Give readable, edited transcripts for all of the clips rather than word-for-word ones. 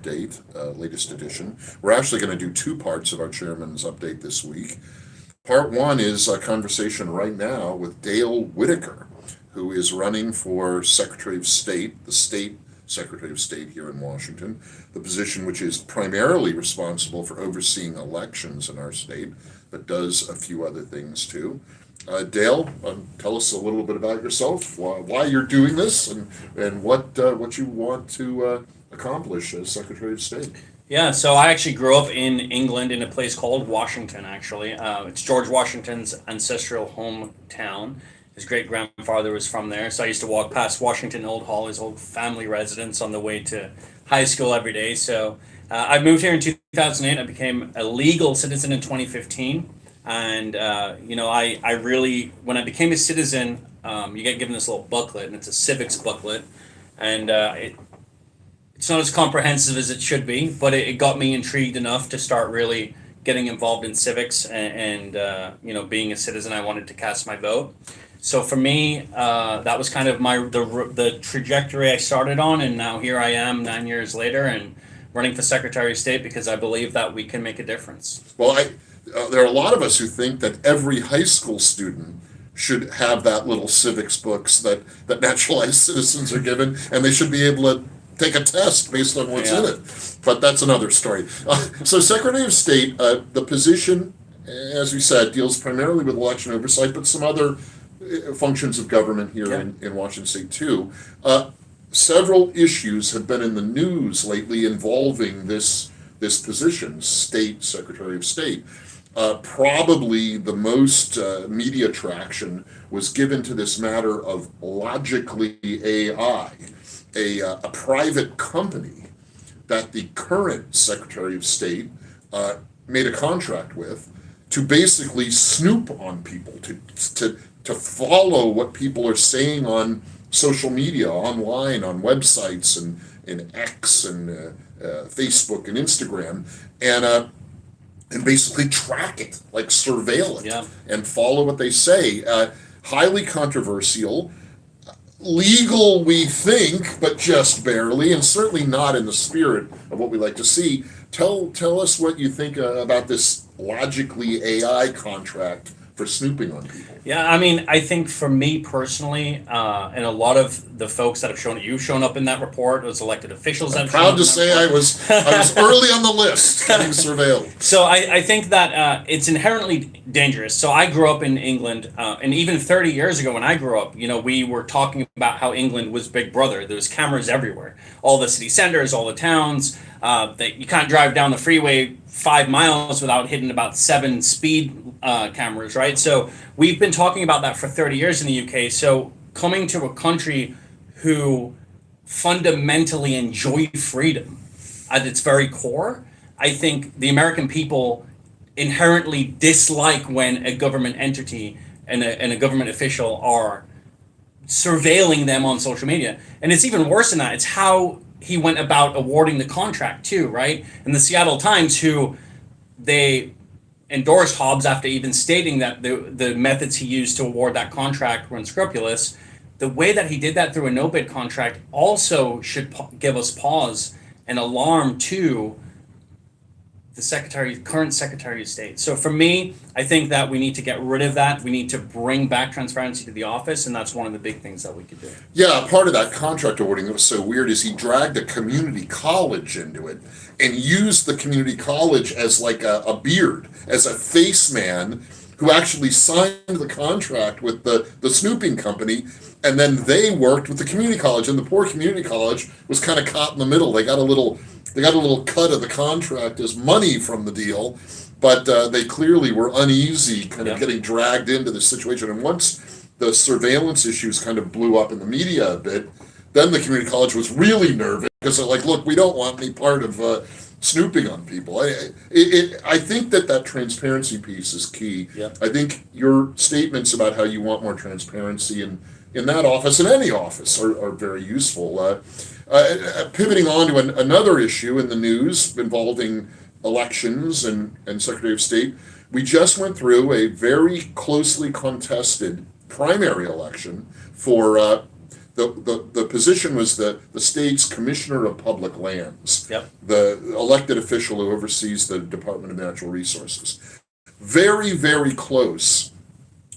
update, latest edition. We're actually going to do two parts of our chairman's update this week. Part one is a conversation right now with Dale Whitaker, who is running for Secretary of State, the state Secretary of State here in Washington, the position which is primarily responsible for overseeing elections in our state, but does a few other things too. Dale, tell us a little bit about yourself, why you're doing this, and what you want to accomplish as Secretary of State. Yeah, so I actually grew up in England in a place called Washington, actually. It's George Washington's ancestral hometown. His great grandfather was from there, so I used to walk past Washington Old Hall, his old family residence, on the way to high school every day. So I moved here in 2008. I became a legal citizen in 2015. And, I really, when I became a citizen, you get given this little booklet, and it's a civics booklet. And it's not as comprehensive as it should be, but it got me intrigued enough to start really getting involved in civics and being a citizen. I wanted to cast my vote. So for me, that was kind of the trajectory I started on, and now here I am 9 years later and running for Secretary of State because I believe that we can make a difference. Well, there are a lot of us who think that every high school student should have that little civics books that naturalized citizens are given, and they should be able to take a test based on what's in it. But that's another story. So Secretary of State, the position, as we said, deals primarily with election oversight, but some other functions of government here in Washington State too. Several issues have been in the news lately involving this position, State Secretary of State. Probably the most media traction was given to this matter of Logically AI, a private company that the current Secretary of State made a contract with to basically snoop on people, to follow what people are saying on social media, online, on websites, and in X and Facebook and Instagram, and basically track it, like surveil it, and follow what they say. Highly controversial, legal, we think, but just barely, and certainly not in the spirit of what we like to see. Tell us what you think about this Logically AI contract for snooping on people. Yeah, I mean, I think for me personally, and a lot of the folks that you've shown up in that report, those elected officials that I'm have shown up proud to say I was early on the list getting surveilled. So I think that it's inherently dangerous. So I grew up in England, and even 30 years ago when I grew up, we were talking about how England was Big Brother. There was cameras everywhere, all the city centers, all the towns. That you can't drive down the freeway 5 miles without hitting about 7 speed cameras, right? So we've been talking about that for 30 years in the UK. So coming to a country who fundamentally enjoy freedom at its very core, I think the American people inherently dislike when a government entity and a government official are surveilling them on social media. And it's even worse than that. It's how he went about awarding the contract too, right? And the Seattle Times, who they endorsed Hobbs after even stating that the methods he used to award that contract were unscrupulous, the way that he did that through a no-bid contract also should give us pause and alarm to the current Secretary of State. So for me, I think that we need to get rid of that. We need to bring back transparency to the office, and that's one of the big things that we could do. Yeah, part of that contract awarding that was so weird is he dragged a community college into it and used the community college as like a beard, as a face man who actually signed the contract with the snooping company, and then they worked with the community college, and the poor community college was kind of caught in the middle. They got a little cut of the contract as money from the deal, but they clearly were uneasy kind of getting dragged into this situation. And once the surveillance issues kind of blew up in the media a bit, then the community college was really nervous because they're like, look, we don't want any part of snooping on people. I think that transparency piece is key. I think your statements about how you want more transparency in that office and any office are very useful. Pivoting on to another issue in the news involving elections and Secretary of State, we just went through a very closely contested primary election for the position was the state's commissioner of public lands, Yep. the elected official who oversees the Department of Natural Resources. Very, very close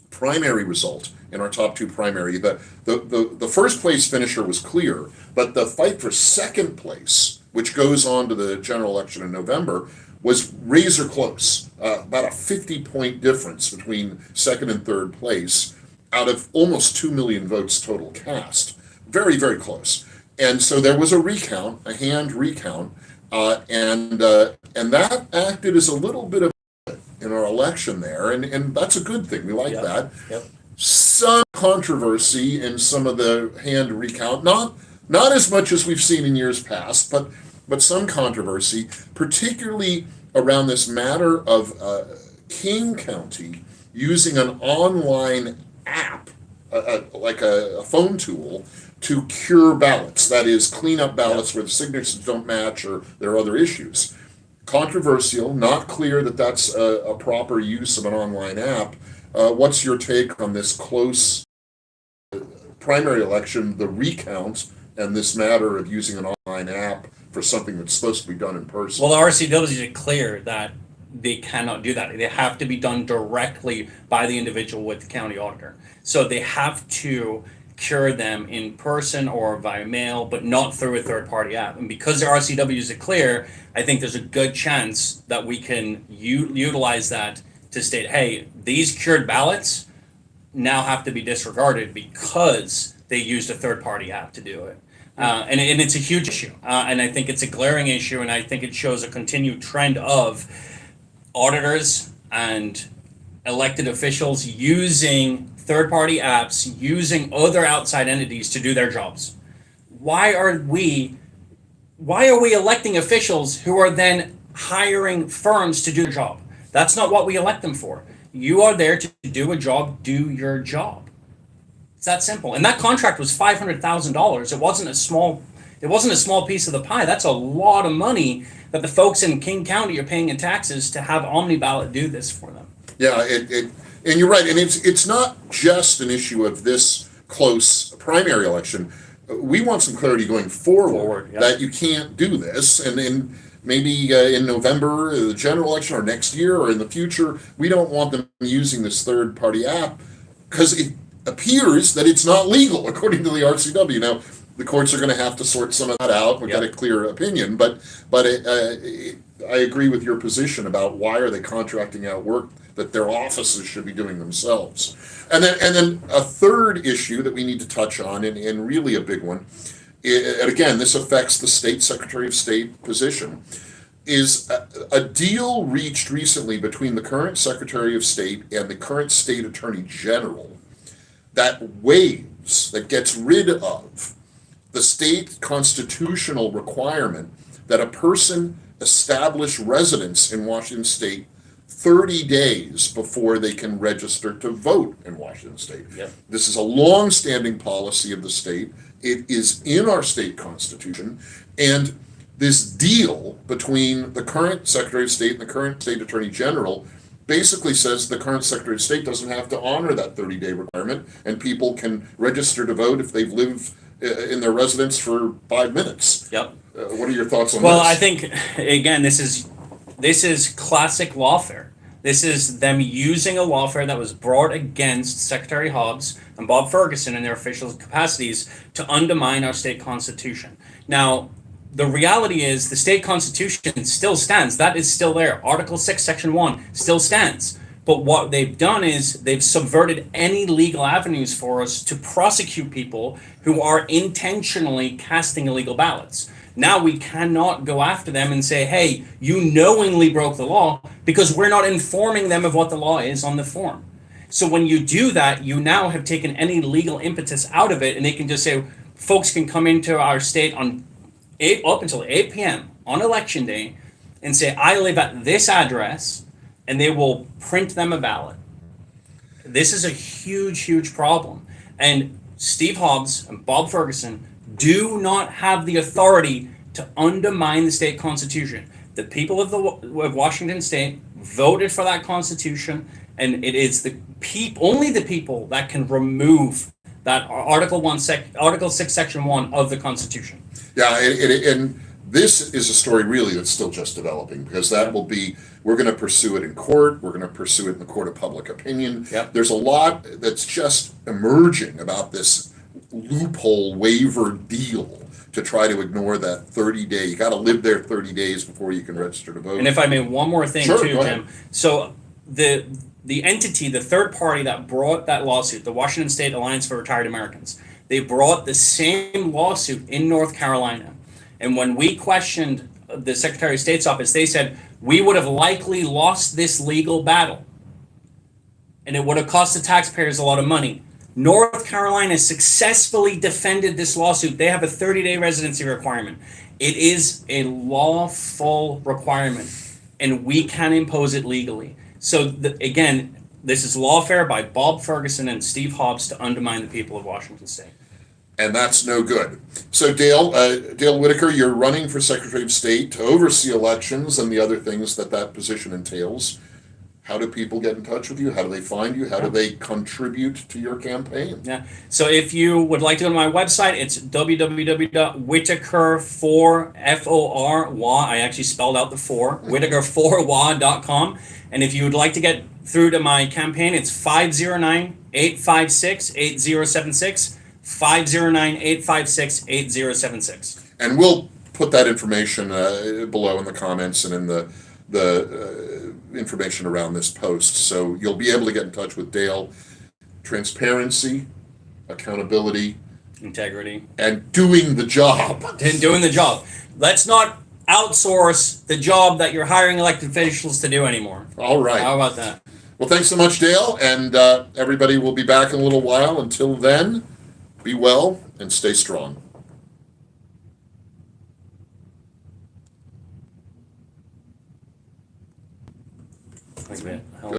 primary result in our top two primary. The first place finisher was clear, but the fight for second place, which goes on to the general election in November, was razor close. About a 50-point difference between second and third place out of almost 2 million votes total cast. Very, very close. And so there was a recount, a hand recount, and that acted as a little bit of in our election there, and that's a good thing. We like that. Yep. Some controversy in some of the hand recount, not as much as we've seen in years past, but some controversy, particularly around this matter of King County using an online app, like a phone tool, to cure ballots. That is, clean up ballots where the signatures don't match or there are other issues. Controversial, not clear that that's a proper use of an online app. What's your take on this close primary election, the recount, and this matter of using an online app for something that's supposed to be done in person? Well, the RCW is clear that they cannot do that. They have to be done directly by the individual with the county auditor. So they have to cure them in person or via mail, but not through a third-party app. And because the RCWs are clear, I think there's a good chance that we can utilize that to state, hey, these cured ballots now have to be disregarded because they used a third-party app to do it. And it's a huge issue. And I think it's a glaring issue, and I think it shows a continued trend of auditors and elected officials using third-party apps, using other outside entities to do their jobs. Why are we electing officials who are then hiring firms to do their job? That's not what we elect them for. You are there to do a job, do your job. It's that simple. And that contract was $500,000. It wasn't a small piece of the pie. That's a lot of money that the folks in King County are paying in taxes to have OmniBallot do this for them. Yeah, and you're right, and it's not just an issue of this close primary election. We want some clarity going forward Yeah. that you can't do this, and maybe in November, the general election, or next year, or in the future, we don't want them using this third-party app because it appears that it's not legal according to the RCW. Now, the courts are going to have to sort some of that out. We've got a clear opinion, but I agree with your position about why are they contracting out work that their offices should be doing themselves. And then a third issue that we need to touch on, and really a big one, and again, this affects the state Secretary of State position, is a deal reached recently between the current Secretary of State and the current State Attorney General that gets rid of the state constitutional requirement that a person establish residence in Washington State 30 days before they can register to vote in Washington State. Yep. This is a long-standing policy of the state. It is in our state constitution, and this deal between the current Secretary of State and the current State Attorney General basically says the current Secretary of State doesn't have to honor that 30-day requirement, and people can register to vote if they've lived in their residence for 5 minutes. Yep. What are your thoughts on this? Well, I think, again, this is classic lawfare. This is them using a lawfare that was brought against Secretary Hobbs and Bob Ferguson in their official capacities to undermine our state constitution. Now, the reality is the state constitution still stands. That is still there. Article 6, Section 1 still stands. But what they've done is they've subverted any legal avenues for us to prosecute people who are intentionally casting illegal ballots. Now we cannot go after them and say, hey, you knowingly broke the law, because we're not informing them of what the law is on the form. So when you do that, you now have taken any legal impetus out of it, and they can just say, folks can come into our state up until 8 p.m. on election day and say, I live at this address, and they will print them a ballot. This is a huge, huge problem. And Steve Hobbs and Bob Ferguson do not have the authority to undermine the state constitution. The people of Washington State voted for that constitution, and it is only the people that can remove that Article 6, Section 1 of the Constitution. Yeah, and this is a story really that's still just developing, because that will be, we're going to pursue it in court, we're going to pursue it in the court of public opinion. Yep. There's a lot that's just emerging about this loophole waiver deal to try to ignore that 30-day, you got to live there 30 days before you can register to vote. And if I may, one more thing Sure, too, go ahead. Tim. So the entity, the third party that brought that lawsuit, the Washington State Alliance for Retired Americans, they brought the same lawsuit in North Carolina. And when we questioned the Secretary of State's office, they said we would have likely lost this legal battle, and it would have cost the taxpayers a lot of money. North Carolina successfully defended this lawsuit. They have a 30-day residency requirement. It is a lawful requirement, and we can impose it legally. So again, this is Lawfare by Bob Ferguson and Steve Hobbs to undermine the people of Washington State. And that's no good. So Dale Whitaker, you're running for Secretary of State to oversee elections and the other things that position entails. How do people get in touch with you? How do they find you? How do they contribute to your campaign? Yeah. So if you would like to go to my website, it's www.whitaker4, I actually spelled out the 4, whitaker4wa.com. And if you would like to get through to my campaign, it's 509-856-8076, 509-856-8076. And we'll put that information below in the comments and in the information around this post. So you'll be able to get in touch with Dale. Transparency, accountability, Integrity. and doing the job. And doing the job. Let's not outsource the job that you're hiring elected officials to do anymore. All right. How about that? Well, thanks so much, Dale. And everybody will be back in a little while. Until then, be well and stay strong. Like that.